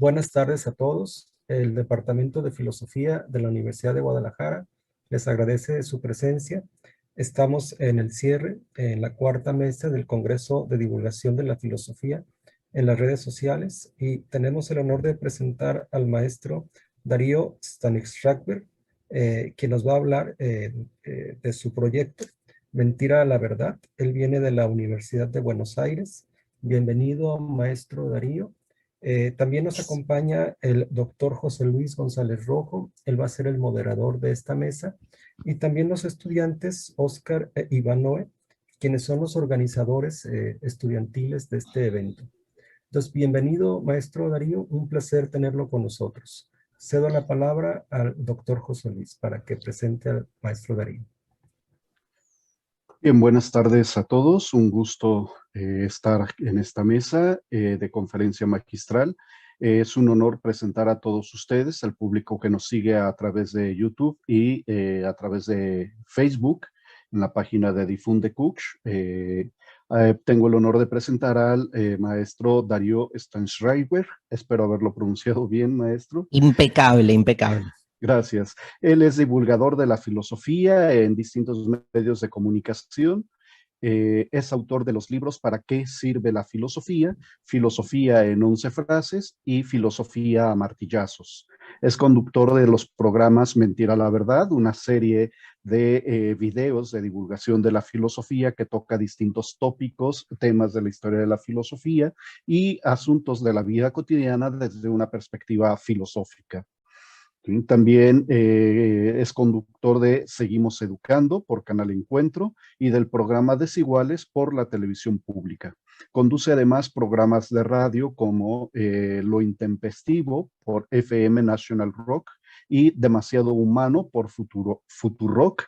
Buenas tardes a todos. El Departamento de Filosofía de la Universidad de Guadalajara les agradece su presencia. Estamos en el cierre, en la cuarta mesa del Congreso de Divulgación de la Filosofía en las redes sociales, y tenemos el honor de presentar al maestro Darío Stanislavski, quien nos va a hablar de su proyecto Mentira a la Verdad. Él viene de la Universidad de Buenos Aires. Bienvenido, maestro Darío. También nos acompaña el doctor José Luis González Rojo. Él va a ser el moderador de esta mesa. Y también los estudiantes Oscar e Ivanoe, quienes son los organizadores estudiantiles de este evento. Entonces, bienvenido, maestro Darío. Un placer tenerlo con nosotros. Cedo la palabra al doctor José Luis para que presente al maestro Darío. Bien, buenas tardes a todos. Un gusto estar en esta mesa de conferencia magistral. Es un honor presentar a todos ustedes, al público que nos sigue a través de YouTube y a través de Facebook, en la página de Difunde Kuksh. Tengo el honor de presentar al maestro Darío Stanislavski. Espero haberlo pronunciado bien, maestro. Impecable, impecable. Gracias. Él es divulgador de la filosofía en distintos medios de comunicación. Es autor de los libros ¿Para qué sirve la filosofía? Filosofía en 11 frases y Filosofía a martillazos. Es conductor de los programas Mentira a la Verdad, una serie de videos de divulgación de la filosofía que toca distintos tópicos, temas de la historia de la filosofía y asuntos de la vida cotidiana desde una perspectiva filosófica. También es conductor de Seguimos Educando por Canal Encuentro y del programa Desiguales por la televisión pública. Conduce además programas de radio como Lo Intempestivo por FM National Rock y Demasiado Humano por Futurock.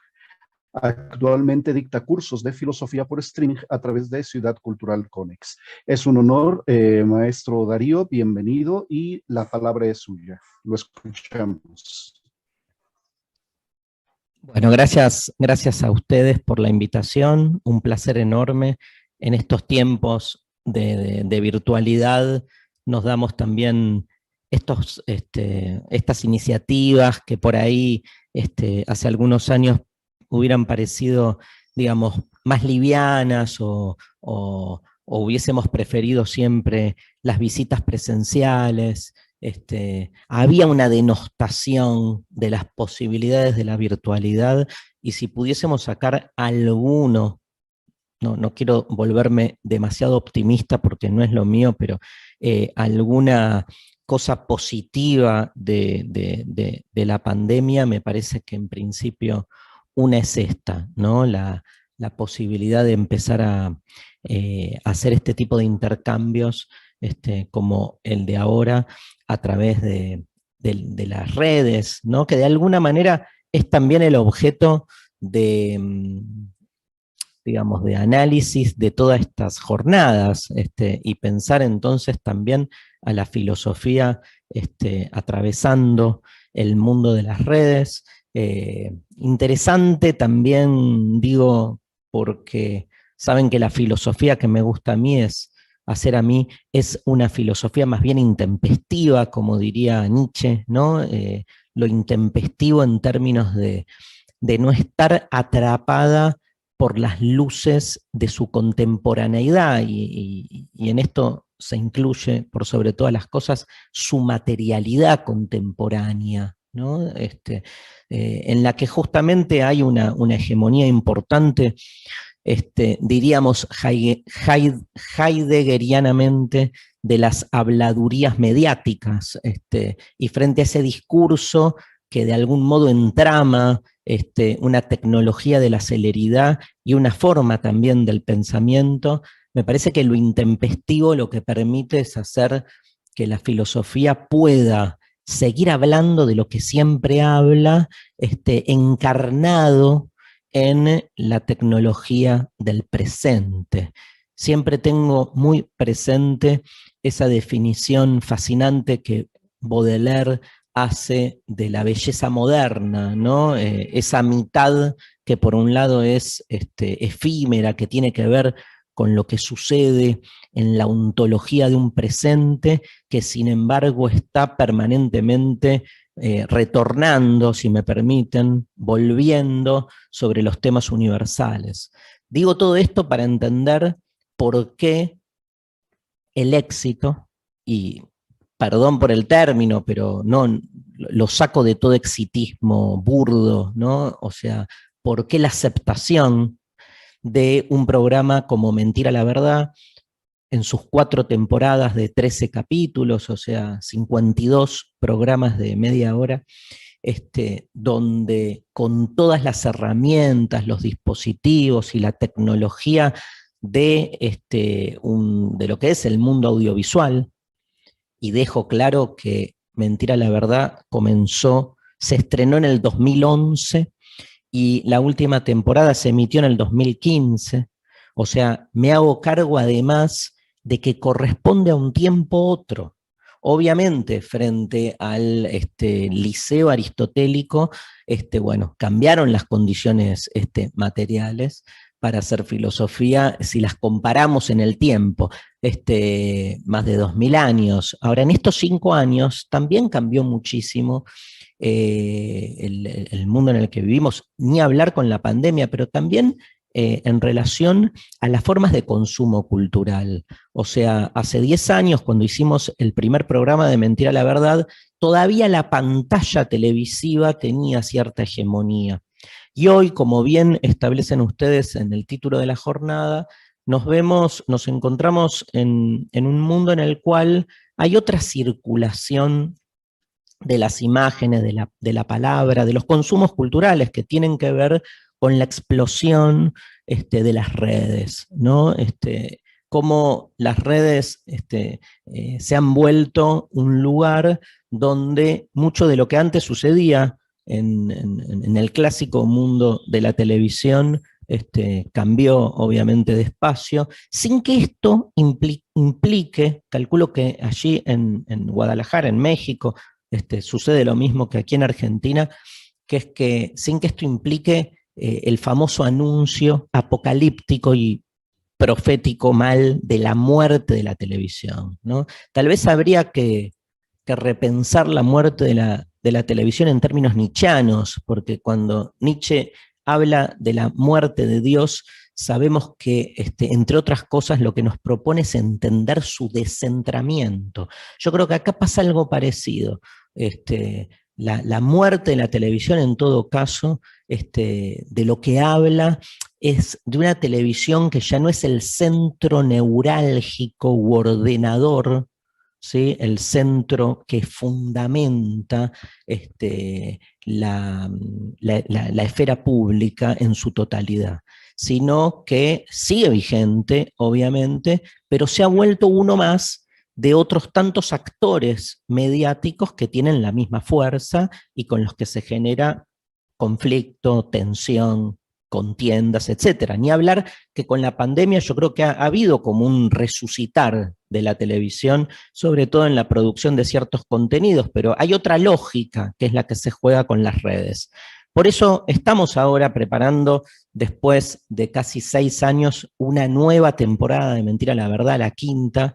Actualmente dicta cursos de filosofía por streaming a través de Ciudad Cultural Conex. Es un honor, maestro Darío, bienvenido y la palabra es suya. Lo escuchamos. Bueno, gracias a ustedes por la invitación. Un placer enorme. En estos tiempos de virtualidad nos damos también estas iniciativas que por ahí hace algunos años hubieran parecido, digamos, más livianas o hubiésemos preferido siempre las visitas presenciales. Había una denostación de las posibilidades de la virtualidad, y si pudiésemos sacar alguno, no quiero volverme demasiado optimista porque no es lo mío, pero alguna cosa positiva de la pandemia, me parece que en principio una es esta, ¿no? La posibilidad de empezar a hacer este tipo de intercambios como el de ahora a través de las redes, ¿no? Que de alguna manera es también el objeto de, digamos, de análisis de todas estas jornadas, y pensar entonces también a la filosofía atravesando el mundo de las redes. Interesante también, digo, porque saben que la filosofía que me gusta a mí hacer a mí es una filosofía más bien intempestiva, como diría Nietzsche, ¿no? Lo intempestivo en términos de no estar atrapada por las luces de su contemporaneidad, y en esto se incluye, por sobre todas las cosas, su materialidad contemporánea, ¿no? En la que justamente hay una hegemonía importante, diríamos heideggerianamente, de las habladurías mediáticas, y frente a ese discurso que de algún modo entrama una tecnología de la celeridad y una forma también del pensamiento, me parece que lo intempestivo lo que permite es hacer que la filosofía pueda seguir hablando de lo que siempre habla, encarnado en la tecnología del presente. Siempre tengo muy presente esa definición fascinante que Baudelaire hace de la belleza moderna, ¿no? Esa mitad que por un lado es efímera, que tiene que ver con lo que sucede en la ontología de un presente que sin embargo está permanentemente retornando, si me permiten, volviendo sobre los temas universales. Digo todo esto para entender por qué el éxito, y perdón por el término, pero no lo saco de todo exitismo burdo, ¿no? O sea, ¿por qué la aceptación de un programa como Mentira la Verdad, en sus 4 temporadas de 13 capítulos, o sea, 52 programas de media hora, donde con todas las herramientas, los dispositivos y la tecnología de lo que es el mundo audiovisual, y dejo claro que Mentira la Verdad se estrenó en el 2011 y la última temporada se emitió en el 2015, o sea, me hago cargo además de que corresponde a un tiempo otro. Obviamente, frente al liceo aristotélico, bueno, cambiaron las condiciones materiales para hacer filosofía si las comparamos en el tiempo, más de 2000 años. Ahora, en estos 5 años también cambió muchísimo el mundo en el que vivimos, ni hablar con la pandemia, pero también en relación a las formas de consumo cultural. O sea, hace 10 años, cuando hicimos el primer programa de Mentira la Verdad, todavía la pantalla televisiva tenía cierta hegemonía. Y hoy, como bien establecen ustedes en el título de la jornada, nos encontramos en un mundo en el cual hay otra circulación de las imágenes, de la palabra, de los consumos culturales que tienen que ver con la explosión de las redes, ¿no? Cómo las redes se han vuelto un lugar donde mucho de lo que antes sucedía en el clásico mundo de la televisión cambió obviamente de espacio, sin que esto implique, calculo que allí en Guadalajara, en México, sucede lo mismo que aquí en Argentina, que es que sin que esto implique el famoso anuncio apocalíptico y profético mal de la muerte de la televisión, ¿no? Tal vez habría que repensar la muerte de la televisión en términos nietzschianos, porque cuando Nietzsche habla de la muerte de Dios, sabemos que, entre otras cosas, lo que nos propone es entender su descentramiento. Yo creo que acá pasa algo parecido. La muerte de la televisión, en todo caso, de lo que habla es de una televisión que ya no es el centro neurálgico u ordenador, ¿sí? El centro que fundamenta la esfera pública en su totalidad, sino que sigue vigente, obviamente, pero se ha vuelto uno más de otros tantos actores mediáticos que tienen la misma fuerza y con los que se genera conflicto, tensión, contiendas, etcétera. Ni hablar que con la pandemia yo creo que ha habido como un resucitar de la televisión, sobre todo en la producción de ciertos contenidos, pero hay otra lógica que es la que se juega con las redes. Por eso estamos ahora preparando, después de casi 6 años, una nueva temporada de Mentira la Verdad, la 5ª,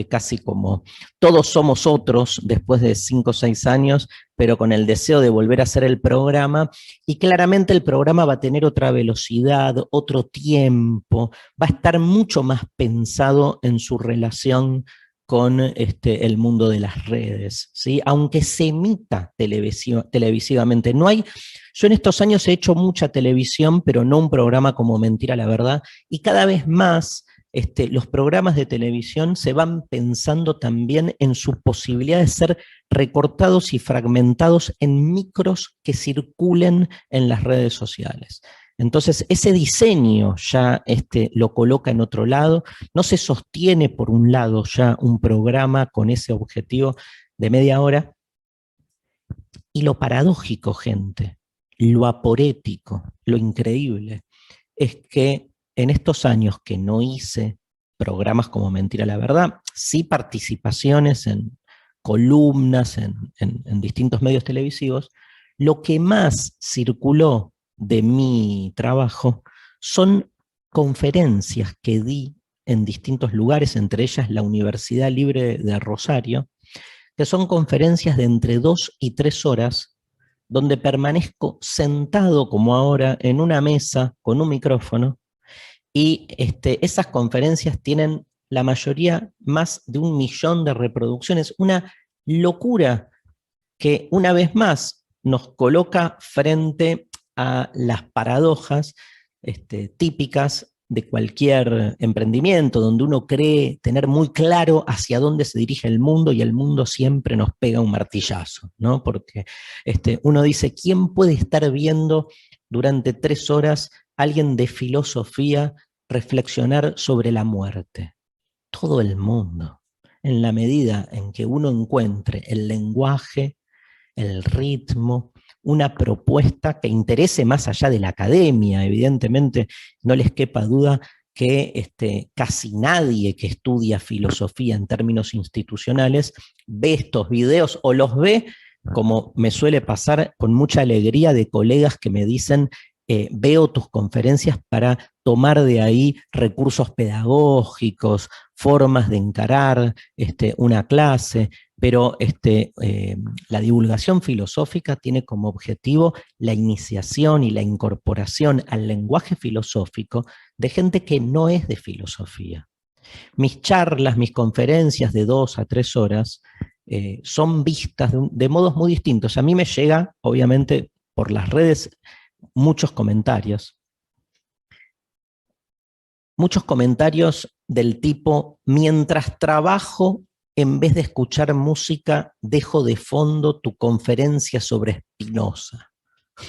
casi como Todos Somos Otros, después de 5 o 6 años, pero con el deseo de volver a hacer el programa, y claramente el programa va a tener otra velocidad, otro tiempo, va a estar mucho más pensado en su relación con el mundo de las redes, ¿sí? Aunque se emita televisivamente. Yo en estos años he hecho mucha televisión, pero no un programa como Mentira la Verdad, y cada vez más los programas de televisión se van pensando también en su posibilidad de ser recortados y fragmentados en micros que circulen en las redes sociales. Entonces, ese diseño ya lo coloca en otro lado, no se sostiene por un lado ya un programa con ese objetivo de media hora, y lo paradójico, gente, lo aporético, lo increíble, es que en estos años que no hice programas como Mentira la Verdad, sí participaciones en columnas, en distintos medios televisivos, lo que más circuló de mi trabajo son conferencias que di en distintos lugares, entre ellas la Universidad Libre de Rosario, que son conferencias de entre 2 y 3 horas, donde permanezco sentado como ahora en una mesa con un micrófono, y esas conferencias tienen la mayoría más de 1 millón de reproducciones, una locura que una vez más nos coloca frente a las paradojas típicas de cualquier emprendimiento, donde uno cree tener muy claro hacia dónde se dirige el mundo y el mundo siempre nos pega un martillazo, ¿no? Porque uno dice, ¿quién puede estar viendo durante 3 horas a alguien de filosofía reflexionar sobre la muerte? Todo el mundo, en la medida en que uno encuentre el lenguaje, el ritmo, una propuesta que interese más allá de la academia. Evidentemente, no les quepa duda que casi nadie que estudia filosofía en términos institucionales ve estos videos o los ve, como me suele pasar, con mucha alegría de colegas que me dicen, veo tus conferencias para tomar de ahí recursos pedagógicos, formas de encarar una clase, pero la divulgación filosófica tiene como objetivo la iniciación y la incorporación al lenguaje filosófico de gente que no es de filosofía. Mis charlas, mis conferencias de 2 a 3 horas son vistas de modos muy distintos. A mí me llega, obviamente, por las redes, muchos comentarios del tipo, mientras trabajo, en vez de escuchar música, dejo de fondo tu conferencia sobre Spinoza.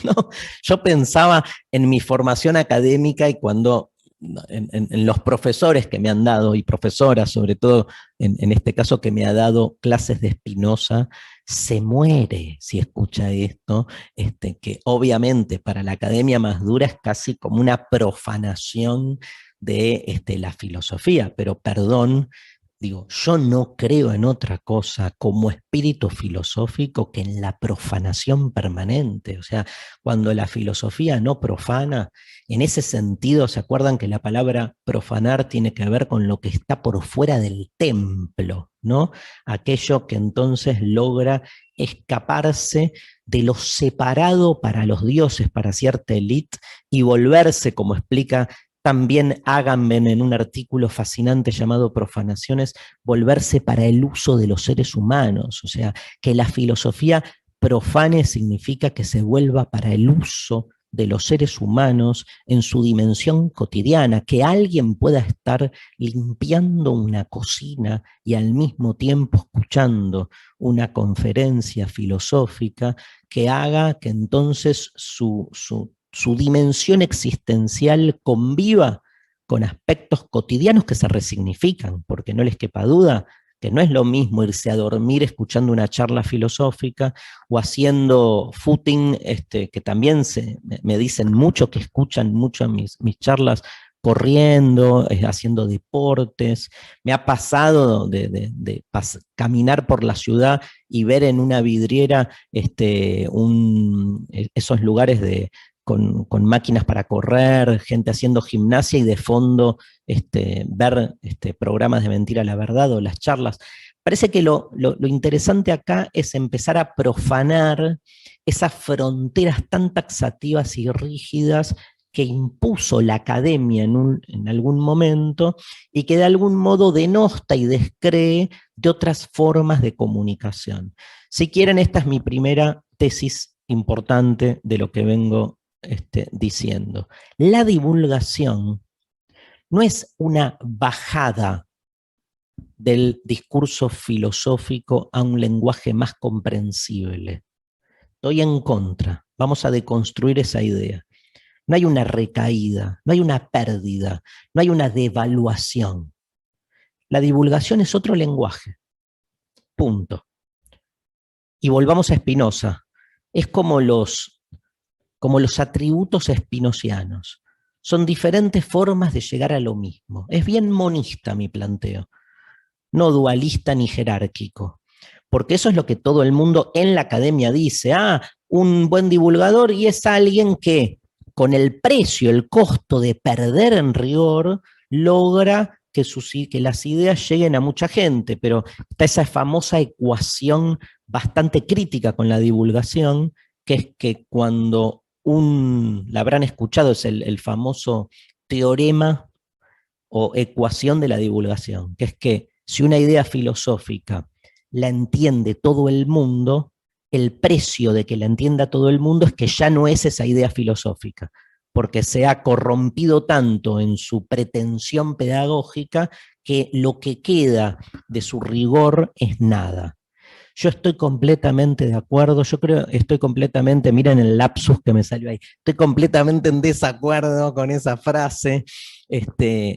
¿No? Yo pensaba en mi formación académica y cuando en los profesores que me han dado, y profesoras sobre todo, en este caso que me ha dado clases de Spinoza, se muere si escucha esto, que obviamente para la academia más dura es casi como una profanación de la filosofía, pero perdón, digo, yo no creo en otra cosa como espíritu filosófico que en la profanación permanente. O sea, cuando la filosofía no profana, en ese sentido, ¿se acuerdan que la palabra profanar tiene que ver con lo que está por fuera del templo, ¿no? Aquello que entonces logra escaparse de lo separado para los dioses, para cierta élite, y volverse, como explica también Agamben en un artículo fascinante llamado Profanaciones, volverse para el uso de los seres humanos. O sea, que la filosofía profane significa que se vuelva para el uso de los seres humanos en su dimensión cotidiana, que alguien pueda estar limpiando una cocina y al mismo tiempo escuchando una conferencia filosófica que haga que entonces su dimensión existencial conviva con aspectos cotidianos que se resignifican, porque no les quepa duda que no es lo mismo irse a dormir escuchando una charla filosófica o haciendo footing, que también me dicen mucho, que escuchan mucho mis charlas, corriendo, haciendo deportes. Me ha pasado de caminar por la ciudad y ver en una vidriera esos lugares con máquinas para correr, gente haciendo gimnasia y de fondo ver programas de Mentira a la Verdad o las charlas. Parece que lo interesante acá es empezar a profanar esas fronteras tan taxativas y rígidas que impuso la academia en algún momento y que de algún modo denosta y descree de otras formas de comunicación. Si quieren, esta es mi primera tesis importante de lo que vengo diciendo. La divulgación no es una bajada del discurso filosófico a un lenguaje más comprensible. Estoy en contra. Vamos a deconstruir esa idea. No hay una recaída, no hay una pérdida, no hay una devaluación. La divulgación es otro lenguaje. Punto. Y volvamos a Spinoza. Es como los atributos spinocianos. Son diferentes formas de llegar a lo mismo. Es bien monista mi planteo, no dualista ni jerárquico, porque eso es lo que todo el mundo en la academia dice. Un buen divulgador y es alguien que con el precio, el costo de perder en rigor, logra que las ideas lleguen a mucha gente, pero está esa famosa ecuación bastante crítica con la divulgación, que es que cuando la habrán escuchado, es el famoso teorema o ecuación de la divulgación, que es que si una idea filosófica la entiende todo el mundo, el precio de que la entienda todo el mundo es que ya no es esa idea filosófica, porque se ha corrompido tanto en su pretensión pedagógica que lo que queda de su rigor es nada. Yo estoy completamente de acuerdo, yo creo, estoy completamente, miren el lapsus que me salió ahí, estoy completamente en desacuerdo con esa frase,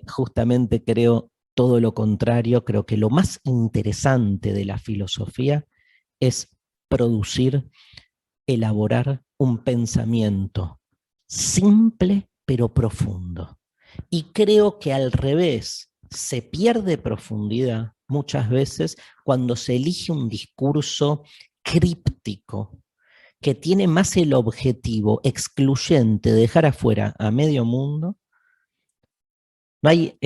justamente creo todo lo contrario, creo que lo más interesante de la filosofía es producir, elaborar un pensamiento simple pero profundo. Y creo que al revés, se pierde profundidad muchas veces cuando se elige un discurso críptico que tiene más el objetivo excluyente de dejar afuera a medio mundo. No hay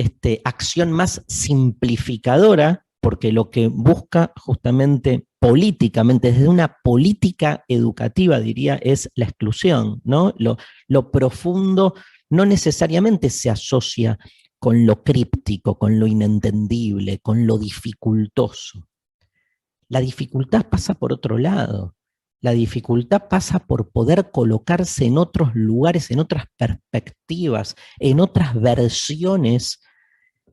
acción más simplificadora, porque lo que busca justamente políticamente, desde una política educativa, diría, es la exclusión, ¿no? Lo profundo no necesariamente se asocia con lo críptico, con lo inentendible, con lo dificultoso. La dificultad pasa por otro lado. La dificultad pasa por poder colocarse en otros lugares, en otras perspectivas, en otras versiones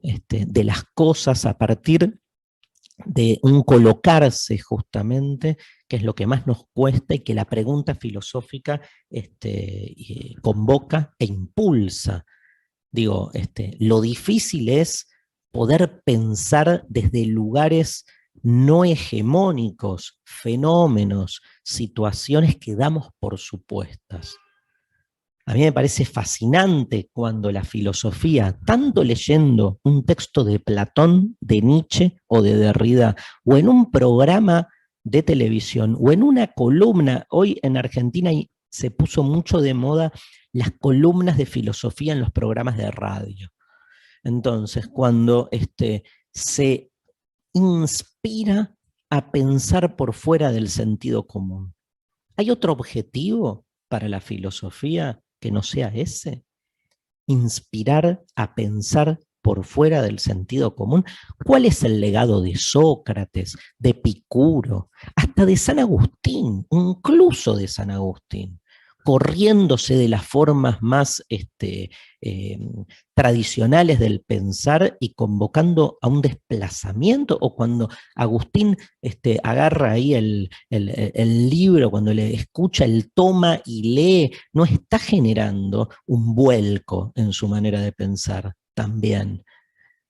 de las cosas a partir de un colocarse justamente, que es lo que más nos cuesta y que la pregunta filosófica convoca e impulsa. Digo, lo difícil es poder pensar desde lugares no hegemónicos, fenómenos, situaciones que damos por supuestas. A mí me parece fascinante cuando la filosofía, tanto leyendo un texto de Platón, de Nietzsche o de Derrida, o en un programa de televisión, o en una columna, hoy en Argentina se puso mucho de moda las columnas de filosofía en los programas de radio. Entonces, cuando se inspira a pensar por fuera del sentido común, ¿hay otro objetivo para la filosofía que no sea ese? Inspirar a pensar por fuera del sentido común. ¿Cuál es el legado de Sócrates, de Epicuro, hasta de San Agustín, incluso de San Agustín? Corriéndose de las formas más tradicionales del pensar y convocando a un desplazamiento, o cuando Agustín agarra ahí el libro, cuando le escucha, el toma y lee, no está generando un vuelco en su manera de pensar también.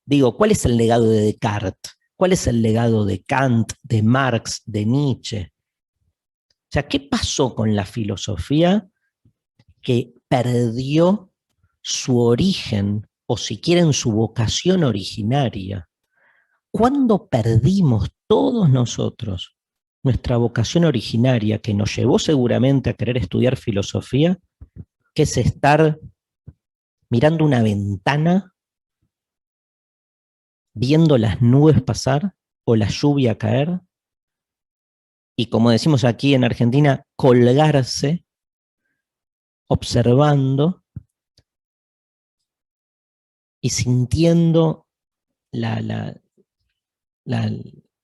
Digo, ¿cuál es el legado de Descartes? ¿Cuál es el legado de Kant, de Marx, de Nietzsche? O sea, ¿qué pasó con la filosofía que perdió su origen, o si quieren su vocación originaria? ¿Cuándo perdimos todos nosotros nuestra vocación originaria, que nos llevó seguramente a querer estudiar filosofía, que es estar mirando una ventana, viendo las nubes pasar o la lluvia caer? Y como decimos aquí en Argentina, colgarse, observando y sintiendo la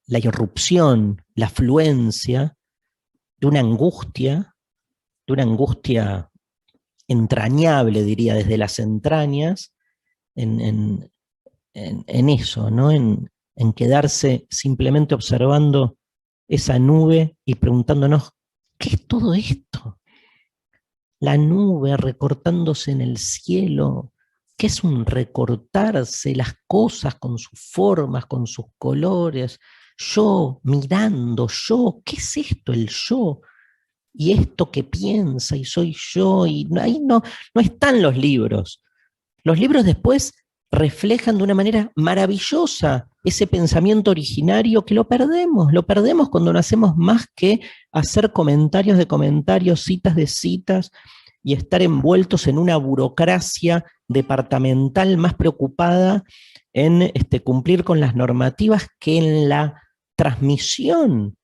irrupción, la afluencia de una angustia entrañable, diría, desde las entrañas, en eso, ¿no? En quedarse simplemente observando esa nube y preguntándonos, ¿qué es todo esto? La nube recortándose en el cielo, ¿qué es un recortarse? Las cosas con sus formas, con sus colores, yo mirando, yo, ¿qué es esto el yo? Y esto que piensa y soy yo, y ahí no están los libros. Los libros después reflejan de una manera maravillosa ese pensamiento originario que lo perdemos cuando no hacemos más que hacer comentarios de comentarios, citas de citas, y estar envueltos en una burocracia departamental más preocupada en cumplir con las normativas que en la transmisión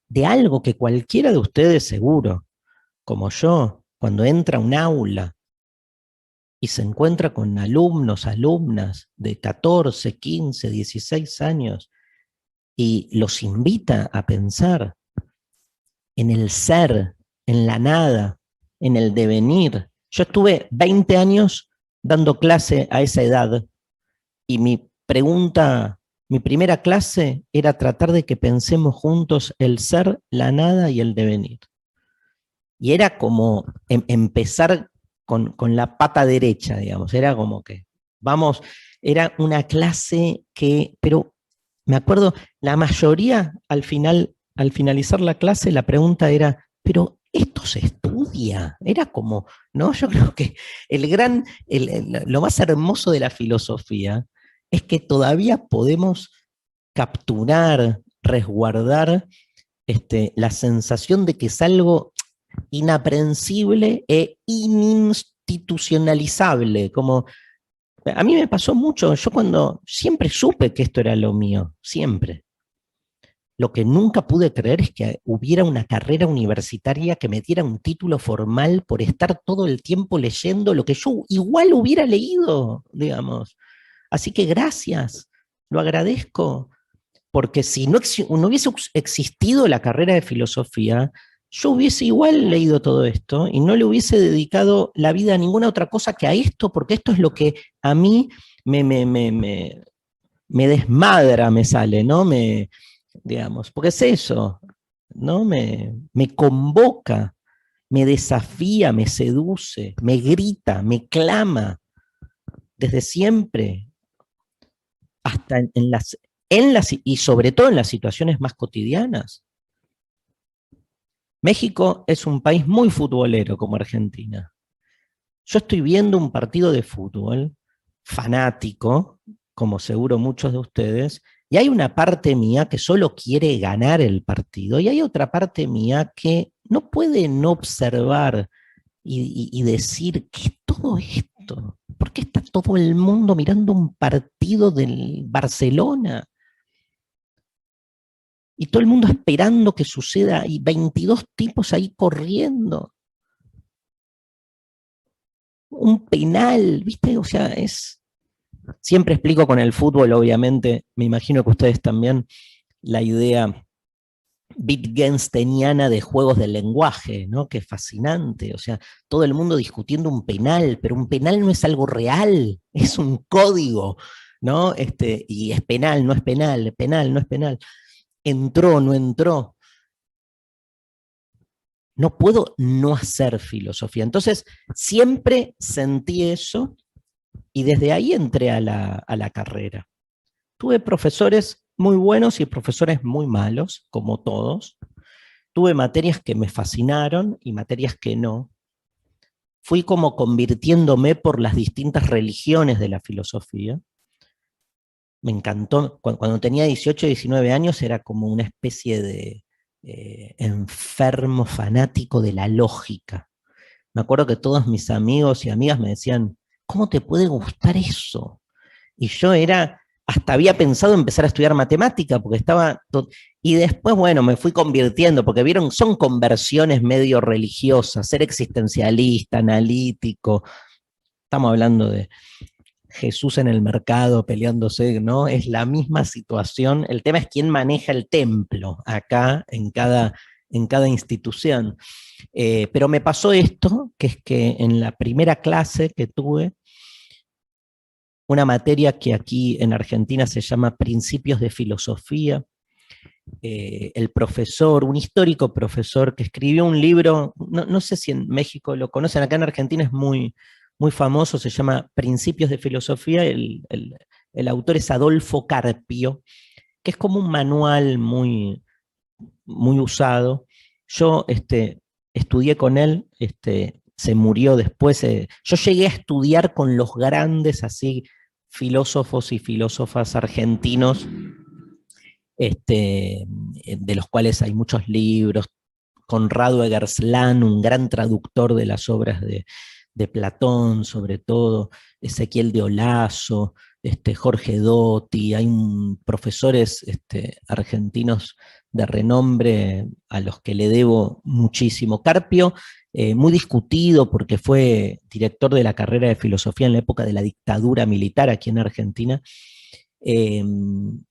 de algo que cualquiera de ustedes seguro, como yo, cuando entra a un aula y se encuentra con alumnos, alumnas de 14, 15, 16 años y los invita a pensar en el ser, en la nada, en el devenir. Yo estuve 20 años dando clase a esa edad y mi primera clase era tratar de que pensemos juntos el ser, la nada y el devenir. Y era como empezar con la pata derecha, digamos, era como que, vamos, era una clase que, pero me acuerdo, la mayoría al finalizar la clase, la pregunta era, pero esto se estudia, era como, ¿no? Yo creo que lo más hermoso de la filosofía es que todavía podemos capturar, resguardar la sensación de que es algo inaprensible e ininstitucionalizable, como a mí me pasó mucho, yo siempre supe que esto era lo mío, siempre. Lo que nunca pude creer es que hubiera una carrera universitaria que me diera un título formal por estar todo el tiempo leyendo lo que yo igual hubiera leído, digamos. Así que gracias, lo agradezco, porque si no hubiese existido la carrera de filosofía, yo hubiese igual leído todo esto y no le hubiese dedicado la vida a ninguna otra cosa que a esto, porque esto es lo que a mí me desmadra, me sale, ¿no? Digamos, porque es eso, ¿no? Me convoca, me desafía, me seduce, me grita, me clama, desde siempre, hasta y sobre todo en las situaciones más cotidianas. México es un país muy futbolero como Argentina. Yo estoy viendo un partido de fútbol fanático, como seguro muchos de ustedes, y hay una parte mía que solo quiere ganar el partido, y hay otra parte mía que no puede no observar y decir, ¿qué es todo esto? ¿Por qué está todo el mundo mirando un partido del Barcelona? Y todo el mundo esperando que suceda, y 22 tipos ahí corriendo. Un penal, ¿viste? O sea, siempre explico con el fútbol, obviamente, me imagino que ustedes también, la idea wittgensteiniana de juegos del lenguaje, ¿no? Que es fascinante, o sea, todo el mundo discutiendo un penal, pero un penal no es algo real, es un código, ¿no? Y es penal, no es penal, penal, no es penal. Entró, no entró. No puedo no hacer filosofía. Entonces, siempre sentí eso y desde ahí entré a la carrera. Tuve profesores muy buenos y profesores muy malos, como todos. Tuve materias que me fascinaron y materias que no. Fui como convirtiéndome por las distintas religiones de la filosofía. Me encantó. Cuando tenía 18, 19 años era como una especie de enfermo fanático de la lógica. Me acuerdo que todos mis amigos y amigas me decían, ¿cómo te puede gustar eso? Y yo hasta había pensado empezar a estudiar matemática, porque y después, bueno, me fui convirtiendo, porque vieron, son conversiones medio religiosas, ser existencialista, analítico, estamos hablando de Jesús en el mercado peleándose, ¿no? Es la misma situación, el tema es quién maneja el templo acá en cada institución. Pero me pasó esto, que es que en la primera clase que tuve, una materia que aquí en Argentina se llama Principios de Filosofía, el profesor, un histórico profesor que escribió un libro, no sé si en México lo conocen, acá en Argentina es muy, muy famoso, se llama Principios de Filosofía, el autor es Adolfo Carpio, que es como un manual muy, muy usado. Yo estudié con él, se murió después. Yo llegué a estudiar con los grandes así filósofos y filósofas argentinos, de los cuales hay muchos libros, Conrado Egerslan, un gran traductor de las obras de Platón, sobre todo, Ezequiel de Olazo, Jorge Dotti, hay profesores argentinos de renombre a los que le debo muchísimo. Carpio, muy discutido porque fue director de la carrera de filosofía en la época de la dictadura militar aquí en Argentina. En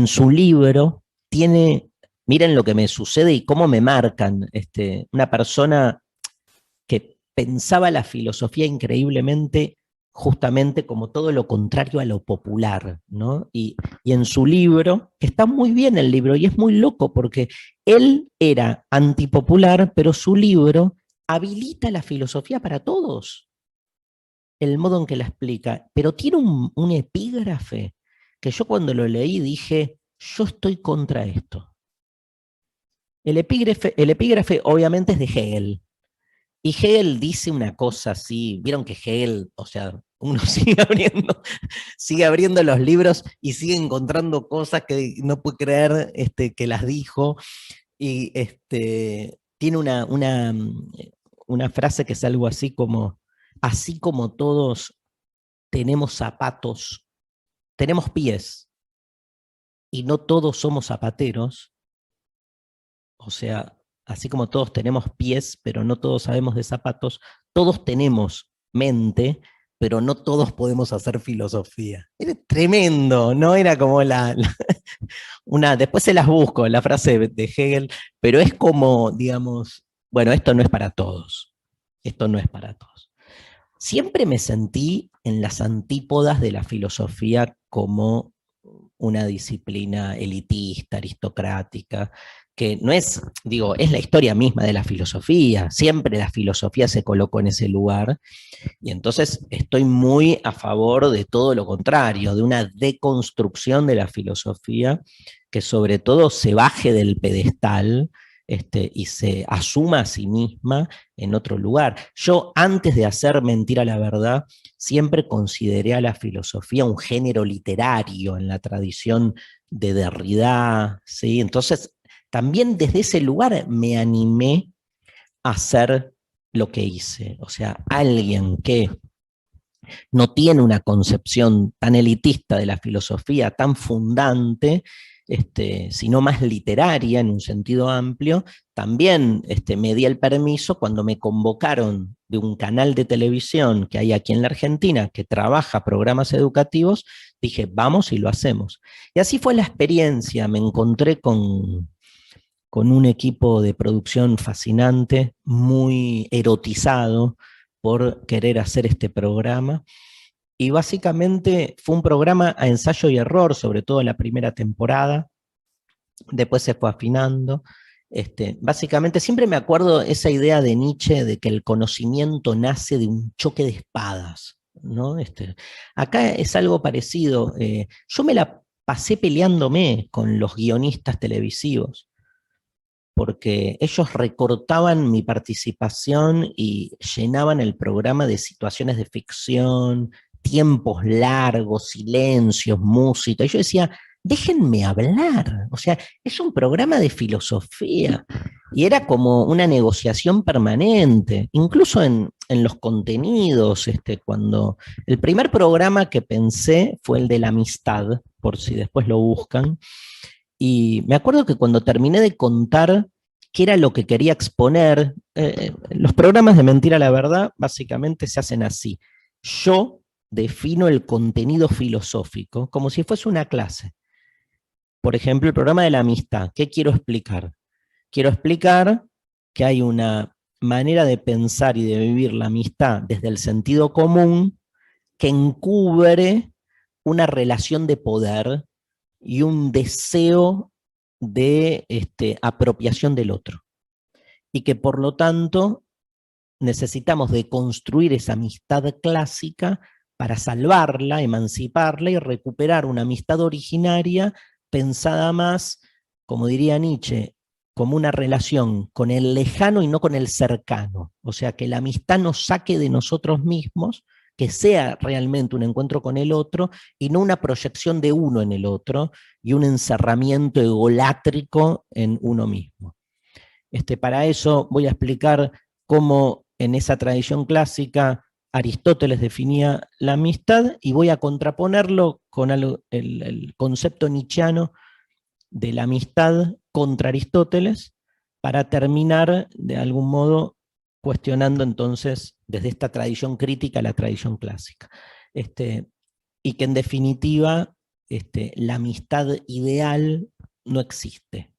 su libro tiene, miren lo que me sucede y cómo me marcan, una persona que pensaba la filosofía increíblemente justamente como todo lo contrario a lo popular, ¿no? Y en su libro, está muy bien el libro, y es muy loco porque él era antipopular, pero su libro habilita la filosofía para todos, el modo en que la explica, pero tiene un epígrafe que yo cuando lo leí dije, yo estoy contra esto. El epígrafe obviamente es de Hegel, y Hegel dice una cosa así, vieron que Hegel, o sea, uno sigue abriendo los libros y sigue encontrando cosas que no puede creer que las dijo, y tiene una frase que es algo así como todos tenemos zapatos, tenemos pies, y no todos somos zapateros, o sea, así como todos tenemos pies, pero no todos sabemos de zapatos, todos tenemos mente, pero no todos podemos hacer filosofía. Era tremendo, ¿no? Era como después se las busco, la frase de Hegel, pero es como, digamos, bueno, esto no es para todos, esto no es para todos. Siempre me sentí en las antípodas de la filosofía como una disciplina elitista, aristocrática, que no es, digo, es la historia misma de la filosofía, siempre la filosofía se colocó en ese lugar, y entonces estoy muy a favor de todo lo contrario, de una deconstrucción de la filosofía, que sobre todo se baje del pedestal, y se asuma a sí misma en otro lugar. Yo, antes de hacer Mentira la Verdad, siempre consideré a la filosofía un género literario en la tradición de Derrida, ¿sí? Entonces, también desde ese lugar me animé a hacer lo que hice. O sea, alguien que no tiene una concepción tan elitista de la filosofía, tan fundante, sino más literaria en un sentido amplio, también me di el permiso cuando me convocaron de un canal de televisión que hay aquí en la Argentina que trabaja programas educativos, dije, vamos y lo hacemos. Y así fue la experiencia, me encontré con un equipo de producción fascinante, muy erotizado por querer hacer este programa. Y básicamente fue un programa a ensayo y error, sobre todo en la primera temporada. Después se fue afinando. Básicamente siempre me acuerdo esa idea de Nietzsche de que el conocimiento nace de un choque de espadas, ¿no? Acá es algo parecido. Yo me la pasé peleándome con los guionistas televisivos, porque ellos recortaban mi participación y llenaban el programa de situaciones de ficción, tiempos largos, silencios, música. Y yo decía, déjenme hablar. O sea, es un programa de filosofía. Y era como una negociación permanente, incluso en los contenidos. Cuando el primer programa que pensé fue el de la amistad, por si después lo buscan. Y me acuerdo que cuando terminé de contar qué era lo que quería exponer, los programas de Mentira la Verdad básicamente se hacen así. Yo defino el contenido filosófico como si fuese una clase. Por ejemplo, el programa de la amistad. ¿Qué quiero explicar? Quiero explicar que hay una manera de pensar y de vivir la amistad desde el sentido común que encubre una relación de poder y un deseo de apropiación del otro. Y que por lo tanto necesitamos de construir esa amistad clásica para salvarla, emanciparla y recuperar una amistad originaria pensada más, como diría Nietzsche, como una relación con el lejano y no con el cercano. O sea, que la amistad nos saque de nosotros mismos, que sea realmente un encuentro con el otro y no una proyección de uno en el otro y un encerramiento egolátrico en uno mismo. Para eso voy a explicar cómo en esa tradición clásica Aristóteles definía la amistad y voy a contraponerlo con el concepto nietzscheano de la amistad contra Aristóteles para terminar de algún modo cuestionando entonces desde esta tradición crítica la tradición clásica. Y que en definitiva la amistad ideal no existe.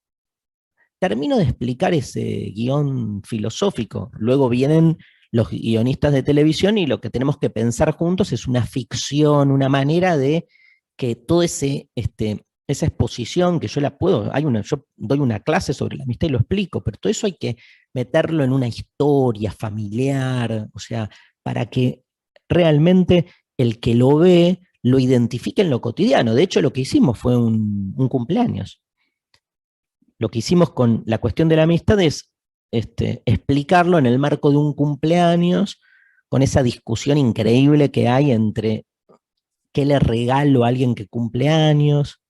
Termino de explicar ese guión filosófico, luego vienen los guionistas de televisión y lo que tenemos que pensar juntos es una ficción, una manera de que todo esa exposición que yo la puedo, yo doy una clase sobre la amistad y lo explico, pero todo eso hay que meterlo en una historia familiar, o sea, para que realmente el que lo ve lo identifique en lo cotidiano. De hecho, lo que hicimos fue un cumpleaños. Lo que hicimos con la cuestión de la amistad es explicarlo en el marco de un cumpleaños, con esa discusión increíble que hay entre qué le regalo a alguien que cumple años,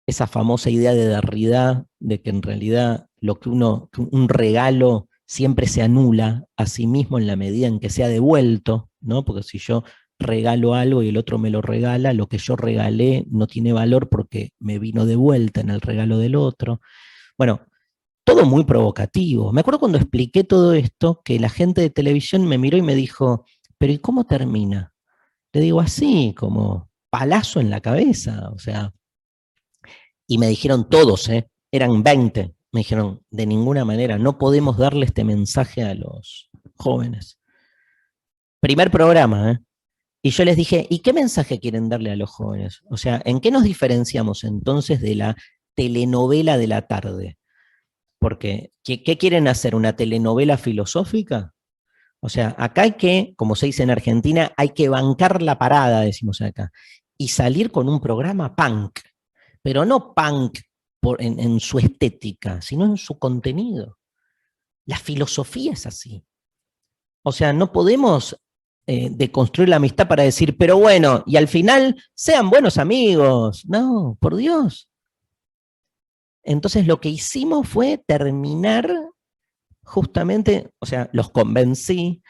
esa famosa idea de Derrida de que en realidad un regalo siempre se anula a sí mismo en la medida en que sea devuelto, ¿no? Porque si yo regalo algo y el otro me lo regala, lo que yo regalé no tiene valor porque me vino de vuelta en el regalo del otro. Bueno, todo muy provocativo. Me acuerdo cuando expliqué todo esto, que la gente de televisión me miró y me dijo, pero ¿y cómo termina? Le digo así, como palazo en la cabeza, o sea, y me dijeron todos, eran 20, me dijeron, de ninguna manera, no podemos darle este mensaje a los jóvenes. Primer programa, Y yo les dije, ¿y qué mensaje quieren darle a los jóvenes? O sea, ¿en qué nos diferenciamos entonces de la telenovela de la tarde? Porque, ¿qué quieren hacer? ¿Una telenovela filosófica? O sea, acá hay que, como se dice en Argentina, hay que bancar la parada, decimos acá, y salir con un programa punk, pero no punk en su estética, sino en su contenido. La filosofía es así. O sea, no podemos deconstruir la amistad para decir, pero bueno, y al final sean buenos amigos. No, por Dios. Entonces lo que hicimos fue terminar justamente, o sea, los convencí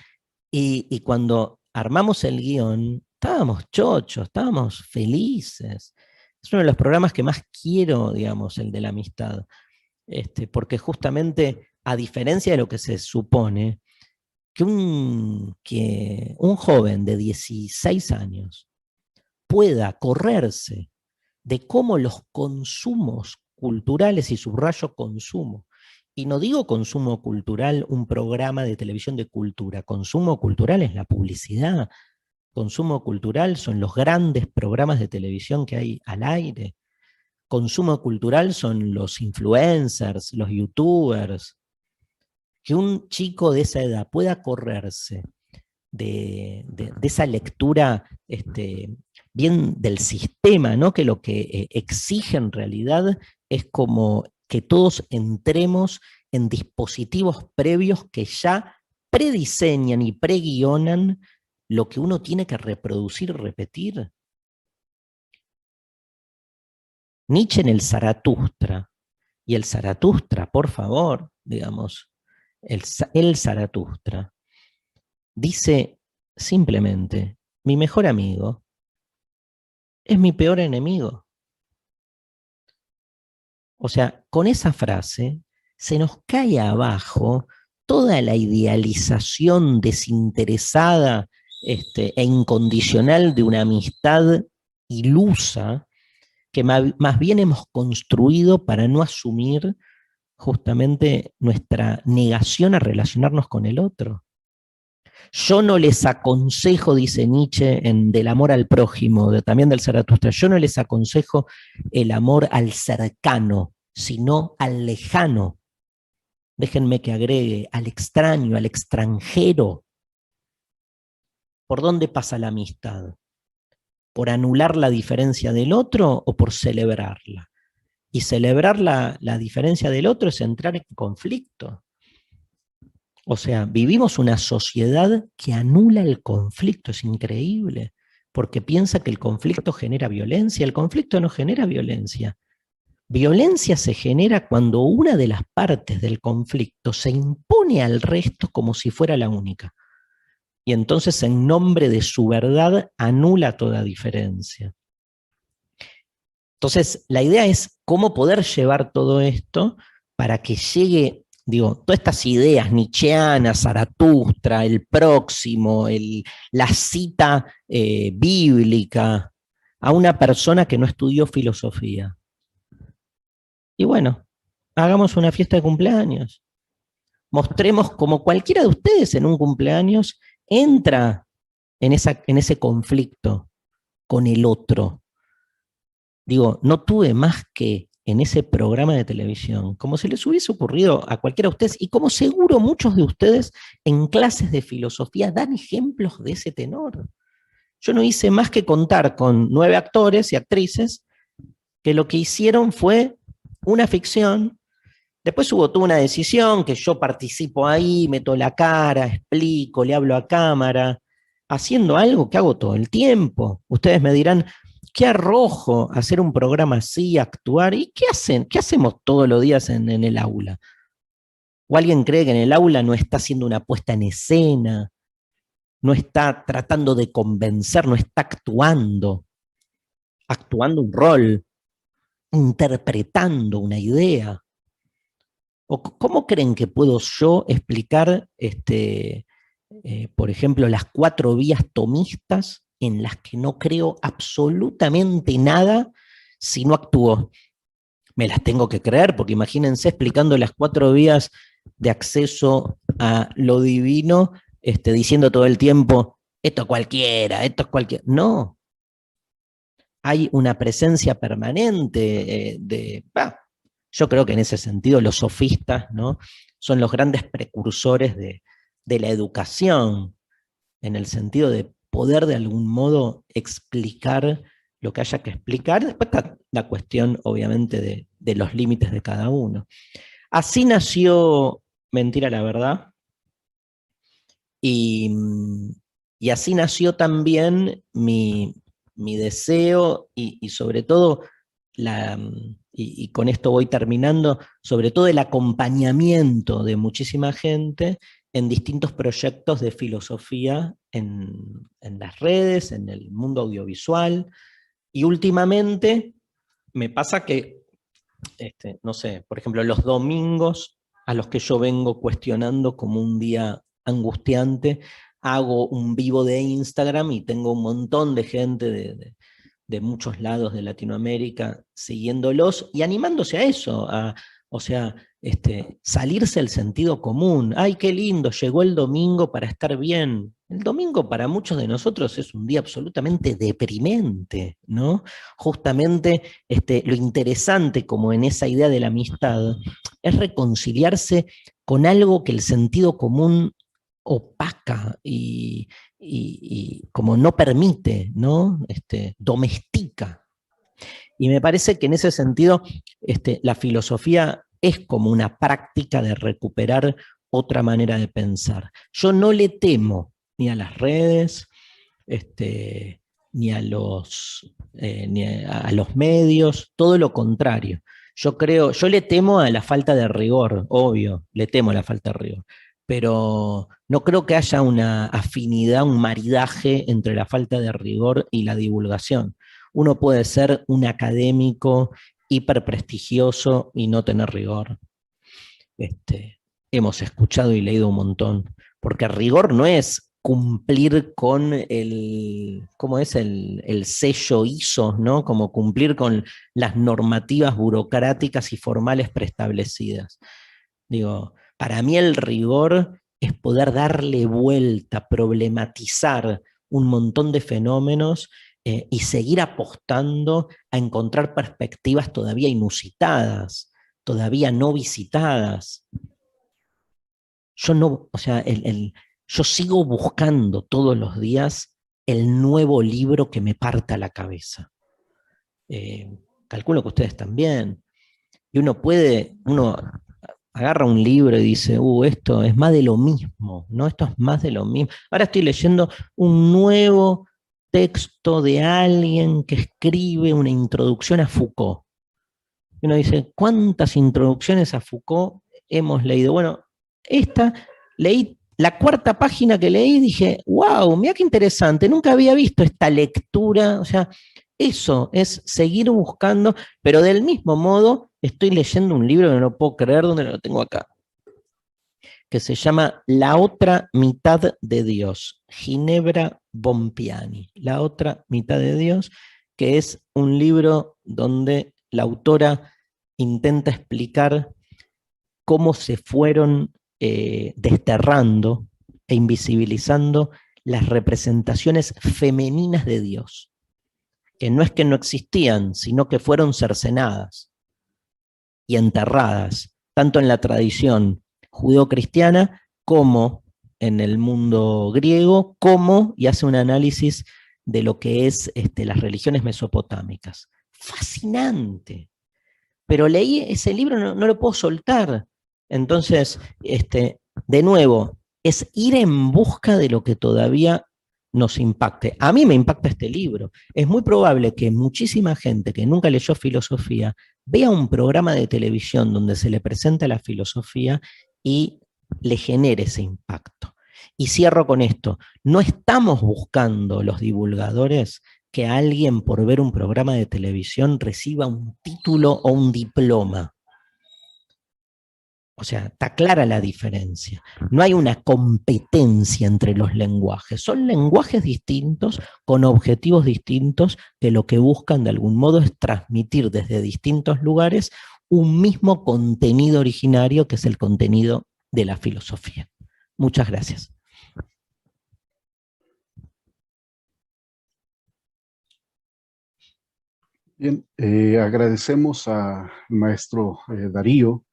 y cuando armamos el guión, estábamos chochos, estábamos felices. Es uno de los programas que más quiero, digamos, el de la amistad. Porque justamente, a diferencia de lo que se supone, que un joven de 16 años pueda correrse de cómo los consumos culturales, y subrayo consumo, y no digo consumo cultural, un programa de televisión de cultura, consumo cultural es la publicidad, consumo cultural son los grandes programas de televisión que hay al aire, consumo cultural son los influencers, los youtubers. Que un chico de esa edad pueda correrse de esa lectura bien del sistema, ¿no? Que lo que exige en realidad es como que todos entremos en dispositivos previos que ya prediseñan y preguionan lo que uno tiene que reproducir y repetir. Nietzsche en el Zaratustra, y el Zaratustra, por favor, digamos, el Zaratustra, dice simplemente, mi mejor amigo es mi peor enemigo. O sea, con esa frase se nos cae abajo toda la idealización desinteresada e incondicional de una amistad ilusa que más bien hemos construido para no asumir justamente nuestra negación a relacionarnos con el otro. Yo no les aconsejo, dice Nietzsche en Del amor al prójimo, también del Zaratustra, yo no les aconsejo el amor al cercano, sino al lejano. Déjenme que agregue, al extraño, al extranjero. ¿Por dónde pasa la amistad? ¿Por anular la diferencia del otro o por celebrarla? Y celebrar la diferencia del otro es entrar en conflicto. O sea, vivimos una sociedad que anula el conflicto, es increíble, porque piensa que el conflicto genera violencia. El conflicto no genera violencia. Violencia se genera cuando una de las partes del conflicto se impone al resto como si fuera la única. Y entonces, en nombre de su verdad, anula toda diferencia. Entonces, la idea es cómo poder llevar todo esto para que llegue, digo, todas estas ideas nietzscheanas, Zaratustra, el próximo, la cita bíblica, a una persona que no estudió filosofía. Y bueno, hagamos una fiesta de cumpleaños. Mostremos como cualquiera de ustedes en un cumpleaños entra en ese conflicto con el otro. Digo, no tuve más que en ese programa de televisión, como se les hubiese ocurrido a cualquiera de ustedes, y como seguro muchos de ustedes en clases de filosofía dan ejemplos de ese tenor. Yo no hice más que contar con 9 actores y actrices que lo que hicieron fue una ficción. Después hubo toda una decisión que yo participo ahí, meto la cara, explico, le hablo a cámara, haciendo algo que hago todo el tiempo. Ustedes me dirán, qué arrojo hacer un programa así, actuar, ¿y qué hacen? ¿Qué hacemos todos los días en el aula? ¿O alguien cree que en el aula no está haciendo una puesta en escena, no está tratando de convencer, no está actuando un rol, interpretando una idea? ¿O cómo creen que puedo yo explicar, por ejemplo, las 4 vías tomistas en las que no creo absolutamente nada si no actúo? Me las tengo que creer, porque imagínense explicando las 4 vías de acceso a lo divino, diciendo todo el tiempo, esto es cualquiera. No. Hay una presencia permanente yo creo que en ese sentido los sofistas, ¿no?, son los grandes precursores de la educación, en el sentido de poder de algún modo explicar lo que haya que explicar. Después está la cuestión, obviamente, de los límites de cada uno. Así nació Mentira la Verdad, y así nació también mi deseo y sobre todo y con esto voy terminando, sobre todo el acompañamiento de muchísima gente en distintos proyectos de filosofía en las redes, en el mundo audiovisual, y últimamente me pasa que, no sé, por ejemplo, los domingos a los que yo vengo cuestionando como un día angustiante, hago un vivo de Instagram y tengo un montón de gente de muchos lados de Latinoamérica siguiéndolos y animándose a eso, o sea, salirse del sentido común. ¡Ay, qué lindo! Llegó el domingo para estar bien. El domingo para muchos de nosotros es un día absolutamente deprimente, ¿no? Justamente lo interesante, como en esa idea de la amistad, es reconciliarse con algo que el sentido común opaca y como no permite, ¿no? Domestica. Y me parece que en ese sentido la filosofía es como una práctica de recuperar otra manera de pensar. Yo no le temo ni a las redes, ni a los medios, todo lo contrario. Yo le temo a la falta de rigor, obvio, le temo a la falta de rigor, pero no creo que haya una afinidad, un maridaje entre la falta de rigor y la divulgación. Uno puede ser un académico hiper prestigioso y no tener rigor. Hemos escuchado y leído un montón, porque rigor no es cumplir con ¿cómo es? El sello ISO, ¿no? Como cumplir con las normativas burocráticas y formales preestablecidas. Digo, para mí el rigor es poder darle vuelta, problematizar un montón de fenómenos y seguir apostando a encontrar perspectivas todavía inusitadas, todavía no visitadas. Yo no, o sea, yo sigo buscando todos los días el nuevo libro que me parta la cabeza. Calculo que ustedes también. Y uno agarra un libro y dice, esto es más de lo mismo, ¿no? Esto es más de lo mismo. Ahora estoy leyendo un nuevo texto de alguien que escribe una introducción a Foucault. Y uno dice, ¿cuántas introducciones a Foucault hemos leído? Bueno, leí la cuarta página que leí, dije, wow, mira qué interesante, nunca había visto esta lectura, o sea, eso es seguir buscando, pero del mismo modo estoy leyendo un libro que no puedo creer donde lo tengo acá, que se llama La otra mitad de Dios, Ginebra Bompiani, La otra mitad de Dios, que es un libro donde la autora intenta explicar cómo se fueron desterrando e invisibilizando las representaciones femeninas de Dios, que no es que no existían, sino que fueron cercenadas y enterradas, tanto en la tradición judeocristiana como en el mundo griego, y hace un análisis de lo que es las religiones mesopotámicas. Fascinante. Pero leí ese libro, no lo puedo soltar. Entonces, de nuevo, es ir en busca de lo que todavía nos impacte. A mí me impacta este libro. Es muy probable que muchísima gente que nunca leyó filosofía vea un programa de televisión donde se le presenta la filosofía y le genere ese impacto. Y cierro con esto. No estamos buscando los divulgadores que alguien por ver un programa de televisión reciba un título o un diploma. O sea, está clara la diferencia. No hay una competencia entre los lenguajes. Son lenguajes distintos, con objetivos distintos, que lo que buscan de algún modo es transmitir desde distintos lugares un mismo contenido originario, que es el contenido de la filosofía. Muchas gracias. Bien, agradecemos al maestro Darío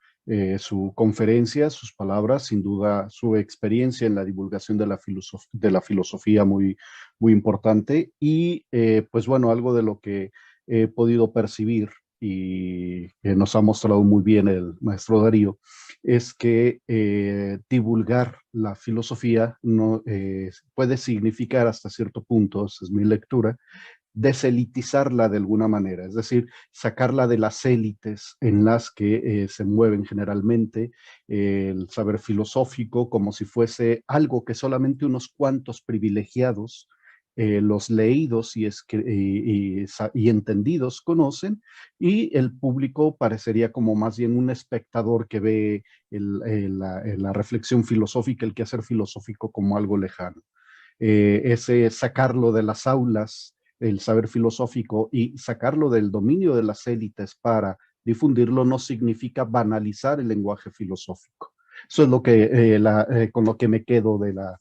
su conferencia, sus palabras, sin duda su experiencia en la divulgación de la filosofía muy, muy importante y pues bueno, algo de lo que he podido percibir y que nos ha mostrado muy bien el maestro Darío es que divulgar la filosofía no, puede significar hasta cierto punto, esa es mi lectura, deselitizarla de alguna manera, es decir, sacarla de las élites en las que se mueven generalmente, el saber filosófico como si fuese algo que solamente unos cuantos privilegiados, los leídos y entendidos conocen, y el público parecería como más bien un espectador que ve la reflexión filosófica, el quehacer filosófico como algo lejano. Ese sacarlo de las aulas, el saber filosófico, y sacarlo del dominio de las élites para difundirlo no significa banalizar el lenguaje filosófico. Eso es lo que, con lo que me quedo de la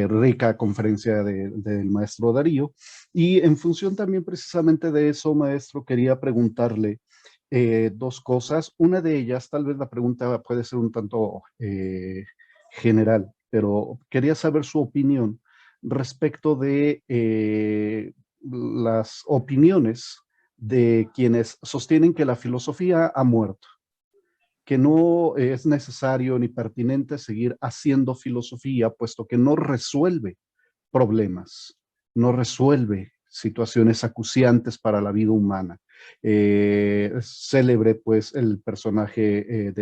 rica conferencia del maestro Darío. Y en función también precisamente de eso, maestro, quería preguntarle dos cosas. Una de ellas, tal vez la pregunta puede ser un tanto general, pero quería saber su opinión respecto de las opiniones de quienes sostienen que la filosofía ha muerto, que no es necesario ni pertinente seguir haciendo filosofía, puesto que no resuelve problemas, no resuelve situaciones acuciantes para la vida humana. Célebre pues el personaje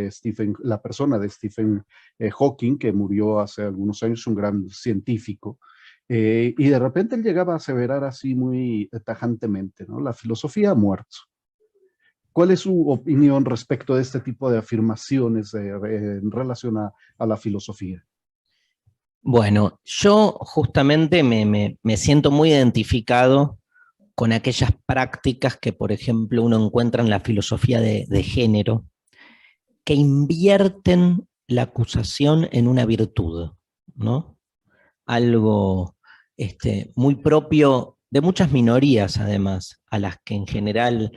la persona de Stephen Hawking, que murió hace algunos años, un gran científico, y de repente él llegaba a aseverar así muy tajantemente, ¿no? La filosofía ha muerto. ¿Cuál es su opinión respecto de este tipo de afirmaciones en relación a la filosofía? Bueno, yo justamente me siento muy identificado con aquellas prácticas que, por ejemplo, uno encuentra en la filosofía de género, que invierten la acusación en una virtud, ¿no? Algo muy propio de muchas minorías, además, a las que en general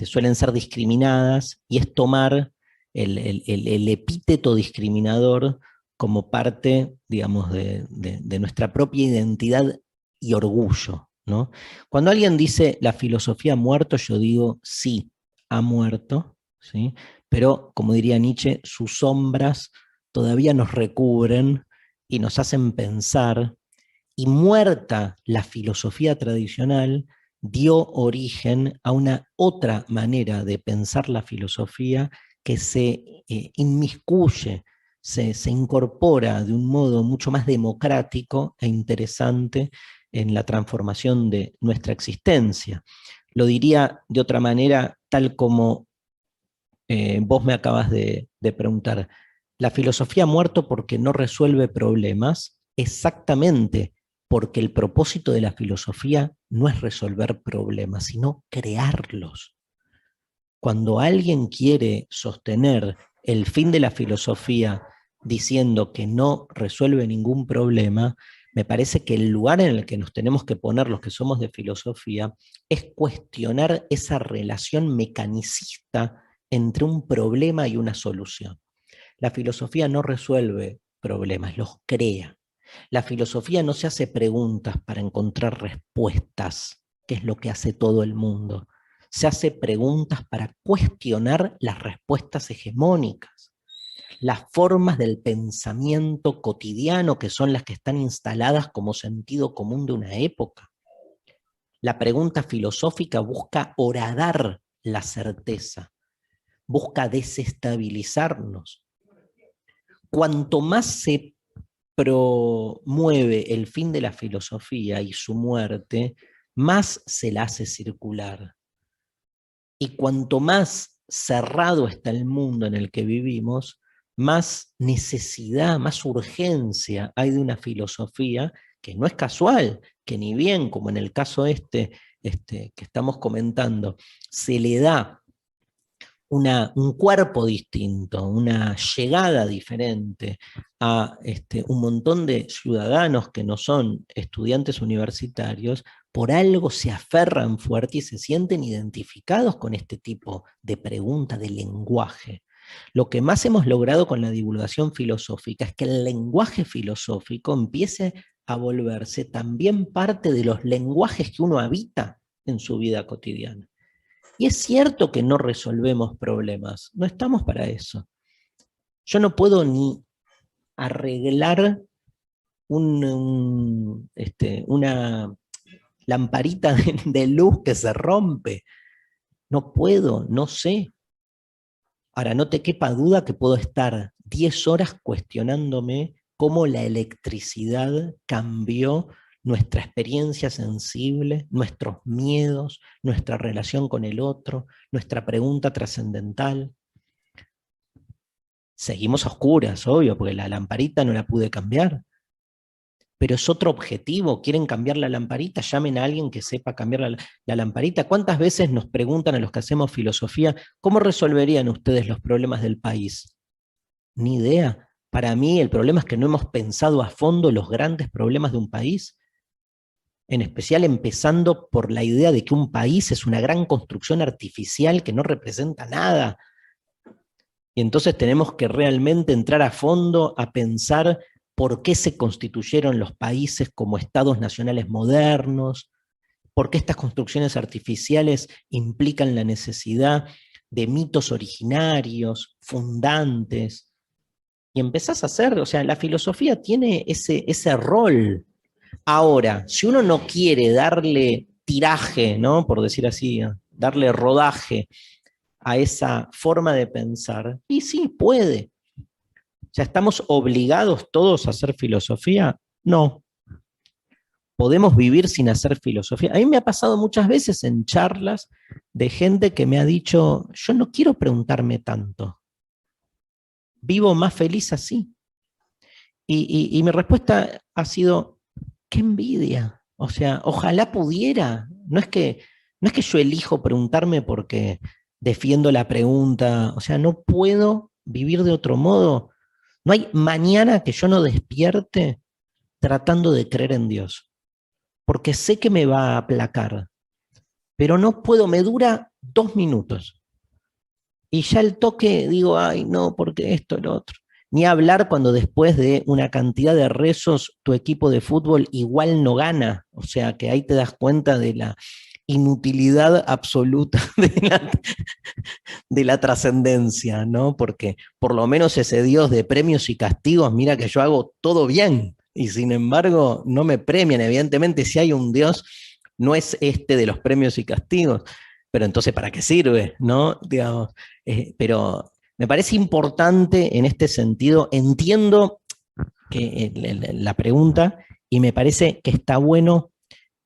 suelen ser discriminadas, y es tomar el epíteto discriminador como parte, digamos, de nuestra propia identidad y orgullo, ¿no? Cuando alguien dice la filosofía ha muerto, yo digo sí, ha muerto, ¿sí? Pero, como diría Nietzsche, sus sombras todavía nos recubren y nos hacen pensar, y muerta la filosofía tradicional, dio origen a una otra manera de pensar la filosofía que se inmiscuye, se incorpora de un modo mucho más democrático e interesante en la transformación de nuestra existencia. Lo diría de otra manera, tal como vos me acabas de preguntar. La filosofía ha muerto porque no resuelve problemas, exactamente porque el propósito de la filosofía no es resolver problemas, sino crearlos. Cuando alguien quiere sostener el fin de la filosofía diciendo que no resuelve ningún problema, me parece que el lugar en el que nos tenemos que poner los que somos de filosofía es cuestionar esa relación mecanicista entre un problema y una solución. La filosofía no resuelve problemas, los crea. La filosofía no se hace preguntas para encontrar respuestas, que es lo que hace todo el mundo. Se hace preguntas para cuestionar las respuestas hegemónicas, las formas del pensamiento cotidiano que son las que están instaladas como sentido común de una época. La pregunta filosófica busca horadar la certeza, busca desestabilizarnos. Cuanto más se promueve el fin de la filosofía y su muerte, más se la hace circular. Y cuanto más cerrado está el mundo en el que vivimos, más necesidad, más urgencia hay de una filosofía que no es casual, que ni bien, como en el caso que estamos comentando, se le da un cuerpo distinto, una llegada diferente a un montón de ciudadanos que no son estudiantes universitarios, por algo se aferran fuerte y se sienten identificados con este tipo de pregunta, de lenguaje. Lo que más hemos logrado con la divulgación filosófica es que el lenguaje filosófico empiece a volverse también parte de los lenguajes que uno habita en su vida cotidiana. Y es cierto que no resolvemos problemas, no estamos para eso. Yo no puedo ni arreglar una lamparita de luz que se rompe. No puedo, no sé. Ahora, no te quepa duda que puedo estar 10 horas cuestionándome cómo la electricidad cambió nuestra experiencia sensible, nuestros miedos, nuestra relación con el otro, nuestra pregunta trascendental. Seguimos a oscuras, obvio, porque la lamparita no la pude cambiar. Pero es otro objetivo, quieren cambiar la lamparita, llamen a alguien que sepa cambiar la lamparita. ¿Cuántas veces nos preguntan a los que hacemos filosofía, ¿cómo resolverían ustedes los problemas del país? Ni idea. Para mí el problema es que no hemos pensado a fondo los grandes problemas de un país, en especial empezando por la idea de que un país es una gran construcción artificial que no representa nada. Y entonces tenemos que realmente entrar a fondo a pensar por qué se constituyeron los países como estados nacionales modernos, por qué estas construcciones artificiales implican la necesidad de mitos originarios, fundantes, y empezás a hacer, o sea, la filosofía tiene ese rol. Ahora, si uno no quiere darle tiraje, ¿no? Por decir así, darle rodaje a esa forma de pensar, y sí, puede. O sea, ¿estamos obligados todos a hacer filosofía? No. ¿Podemos vivir sin hacer filosofía? A mí me ha pasado muchas veces en charlas de gente que me ha dicho, yo no quiero preguntarme tanto. Vivo más feliz así. Y mi respuesta ha sido, qué envidia. O sea, ojalá pudiera. No es que yo elijo preguntarme porque defiendo la pregunta. O sea, no puedo vivir de otro modo. No hay mañana que yo no despierte tratando de creer en Dios, porque sé que me va a aplacar, pero no puedo, me dura 2 minutos. Y ya el toque digo, ay no, porque esto, lo otro. Ni hablar cuando después de una cantidad de rezos tu equipo de fútbol igual no gana, o sea que ahí te das cuenta de la inutilidad absoluta de la trascendencia, ¿no? Porque por lo menos ese Dios de premios y castigos, mira que yo hago todo bien, y sin embargo no me premian. Evidentemente si hay un Dios no es este de los premios y castigos, pero entonces ¿para qué sirve? ¿No? Digamos, pero me parece importante en este sentido, entiendo que la pregunta y me parece que está bueno,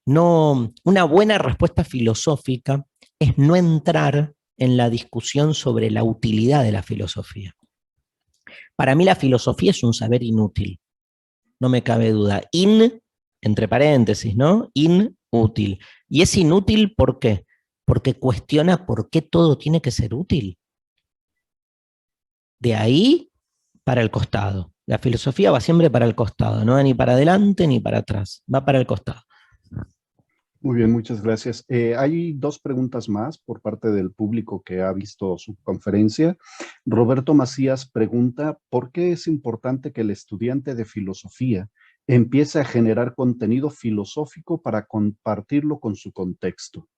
no, una buena respuesta filosófica es no entrar en la discusión sobre la utilidad de la filosofía. Para mí la filosofía es un saber inútil, no me cabe duda. Entre paréntesis, ¿no? Inútil. Y es inútil ¿por qué? Porque cuestiona por qué todo tiene que ser útil. De ahí para el costado. La filosofía va siempre para el costado, no va ni para adelante ni para atrás, va para el costado. Muy bien, muchas gracias. Hay dos preguntas más por parte del público que ha visto su conferencia. Roberto Macías pregunta, ¿por qué es importante que el estudiante de filosofía empiece a generar contenido filosófico para compartirlo con su contexto?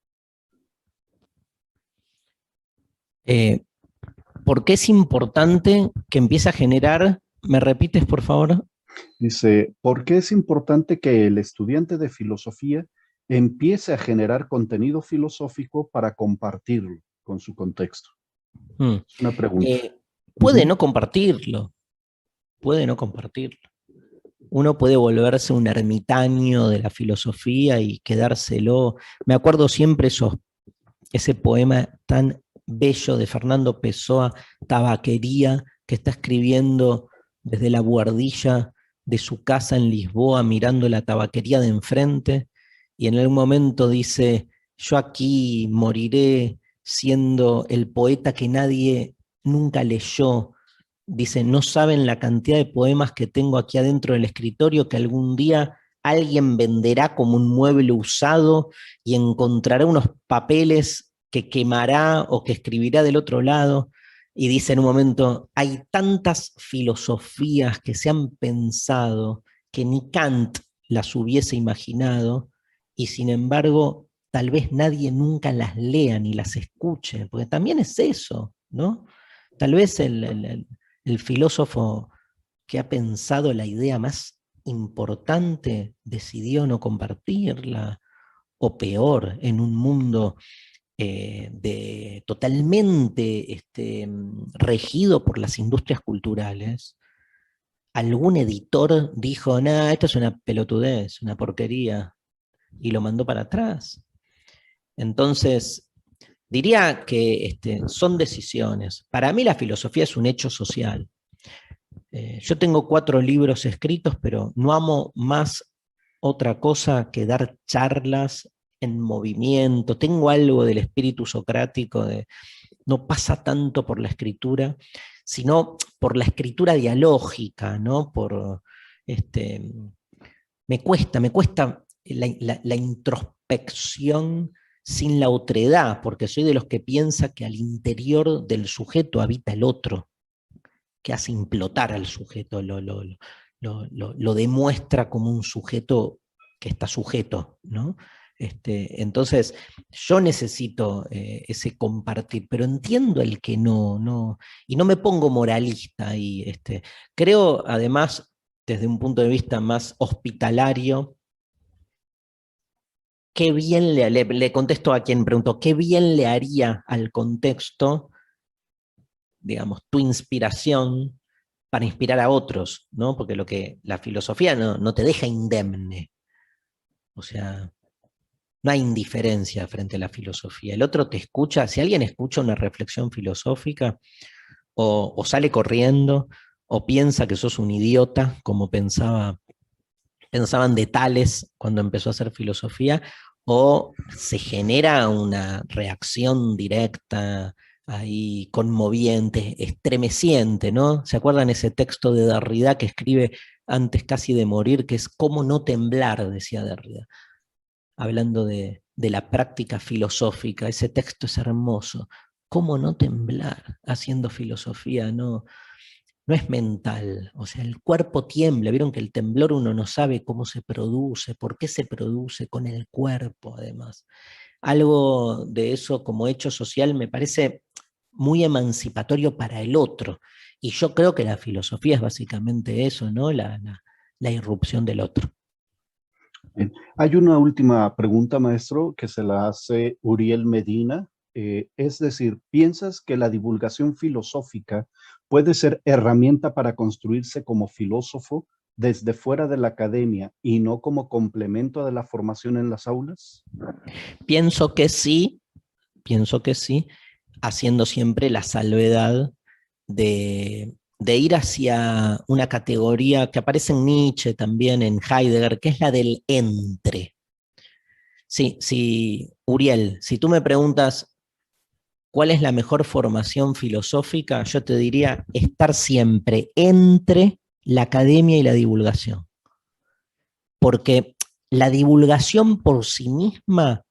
¿Por qué es importante que empiece a generar? ¿Me repites, por favor? Dice, ¿por qué es importante que el estudiante de filosofía empiece a generar contenido filosófico para compartirlo con su contexto? Es una pregunta. Puede no compartirlo, puede no compartirlo. Uno puede volverse un ermitaño de la filosofía y quedárselo. Me acuerdo siempre ese poema tan bello de Fernando Pessoa, Tabaquería, que está escribiendo desde la buhardilla de su casa en Lisboa, mirando la tabaquería de enfrente, y en algún momento dice, yo aquí moriré siendo el poeta que nadie nunca leyó. Dice, no saben la cantidad de poemas que tengo aquí adentro del escritorio que algún día alguien venderá como un mueble usado y encontrará unos papeles que quemará o que escribirá del otro lado. Y dice en un momento, hay tantas filosofías que se han pensado que ni Kant las hubiese imaginado, y sin embargo, tal vez nadie nunca las lea ni las escuche, porque también es eso, ¿no? Tal vez el filósofo que ha pensado la idea más importante decidió no compartirla, o peor, en un mundo totalmente regido por las industrias culturales, algún editor dijo, nah, esto es una pelotudez, una porquería, y lo mandó para atrás. Entonces, diría que son decisiones. Para mí la filosofía es un hecho social. Yo tengo 4 libros escritos, pero no amo más otra cosa que dar charlas en movimiento. Tengo algo del espíritu socrático, no pasa tanto por la escritura, sino por la escritura dialógica, ¿no? Me cuesta la introspección sin la otredad, porque soy de los que piensa que al interior del sujeto habita el otro, que hace implotar al sujeto, lo demuestra como un sujeto que está sujeto, ¿no? Entonces, yo necesito ese compartir, pero entiendo el que no, y no me pongo moralista. Creo, además, desde un punto de vista más hospitalario, qué bien le contesto a quien preguntó, qué bien le haría al contexto, digamos, tu inspiración para inspirar a otros, ¿no? Porque la filosofía no te deja indemne. O sea, no hay indiferencia frente a la filosofía. El otro te escucha, si alguien escucha una reflexión filosófica, o sale corriendo, o piensa que sos un idiota, como pensaban de Tales cuando empezó a hacer filosofía, o se genera una reacción directa, ahí conmoviente, estremeciente, ¿no? ¿Se acuerdan ese texto de Derrida que escribe antes casi de morir, que es cómo no temblar, decía Derrida, hablando de la práctica filosófica? Ese texto es hermoso. ¿Cómo no temblar haciendo filosofía? No es mental, o sea, el cuerpo tiembla. Vieron que el temblor uno no sabe cómo se produce, por qué se produce, con el cuerpo además. Algo de eso como hecho social me parece muy emancipatorio para el otro, y yo creo que la filosofía es básicamente eso, ¿no? La irrupción del otro. Bien. Hay una última pregunta, maestro, que se la hace Uriel Medina. Es decir, ¿piensas que la divulgación filosófica puede ser herramienta para construirse como filósofo desde fuera de la academia y no como complemento de la formación en las aulas? Pienso que sí, haciendo siempre la salvedad de ir hacia una categoría que aparece en Nietzsche también, en Heidegger, que es la del entre. Sí, sí, Uriel, si tú me preguntas cuál es la mejor formación filosófica, yo te diría estar siempre entre la academia y la divulgación. Porque la divulgación por sí misma,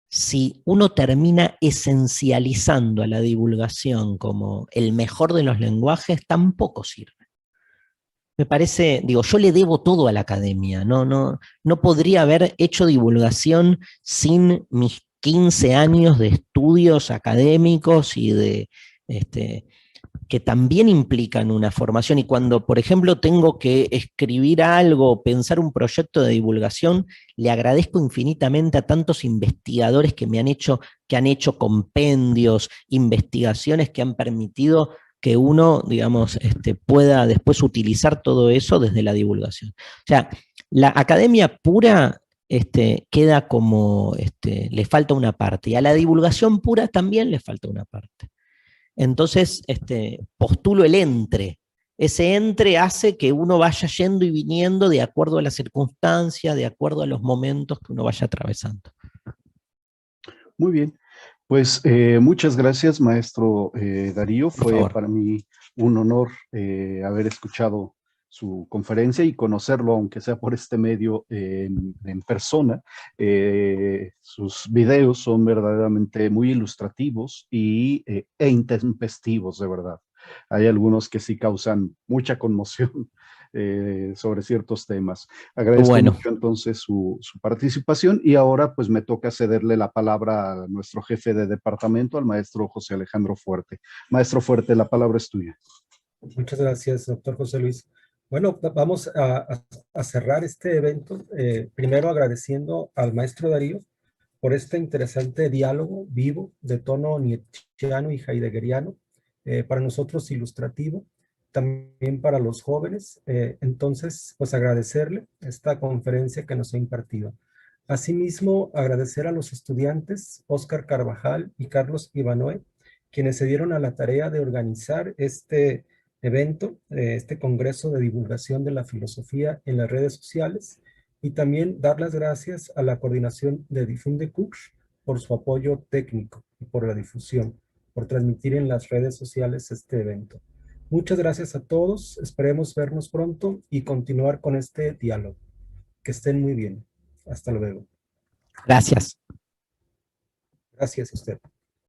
si uno termina esencializando a la divulgación como el mejor de los lenguajes, tampoco sirve. Me parece, digo, yo le debo todo a la academia, no podría haber hecho divulgación sin mis 15 años de estudios académicos y que también implican una formación. Y cuando, por ejemplo, tengo que escribir algo, pensar un proyecto de divulgación, le agradezco infinitamente a tantos investigadores que han hecho compendios, investigaciones que han permitido que uno, digamos, pueda después utilizar todo eso desde la divulgación. O sea, la academia pura queda como, le falta una parte, y a la divulgación pura también le falta una parte. Entonces, postulo el entre. Ese entre hace que uno vaya yendo y viniendo de acuerdo a las circunstancias, de acuerdo a los momentos que uno vaya atravesando. Muy bien. Pues muchas gracias, maestro Darío. Fue para mí un honor haber escuchado su conferencia y conocerlo, aunque sea por este medio en persona. Sus videos son verdaderamente muy ilustrativos e intempestivos, de verdad. Hay algunos que sí causan mucha conmoción sobre ciertos temas. Agradezco mucho entonces su participación y ahora pues me toca cederle la palabra a nuestro jefe de departamento, al maestro José Alejandro Fuerte. Maestro Fuerte, la palabra es tuya. Muchas gracias, doctor José Luis. Bueno, vamos a cerrar este evento, primero agradeciendo al maestro Darío por este interesante diálogo vivo de tono nietzscheano y heideggeriano, para nosotros ilustrativo, también para los jóvenes. Entonces, pues agradecerle esta conferencia que nos ha impartido. Asimismo, agradecer a los estudiantes Óscar Carvajal y Carlos Ivanoe, quienes se dieron a la tarea de organizar este evento, este congreso de divulgación de la filosofía en las redes sociales, y también dar las gracias a la coordinación de Difunde Cux por su apoyo técnico y por la difusión, por transmitir en las redes sociales este evento. Muchas gracias a todos, esperemos vernos pronto y continuar con este diálogo. Que estén muy bien. Hasta luego. Gracias. Gracias a usted.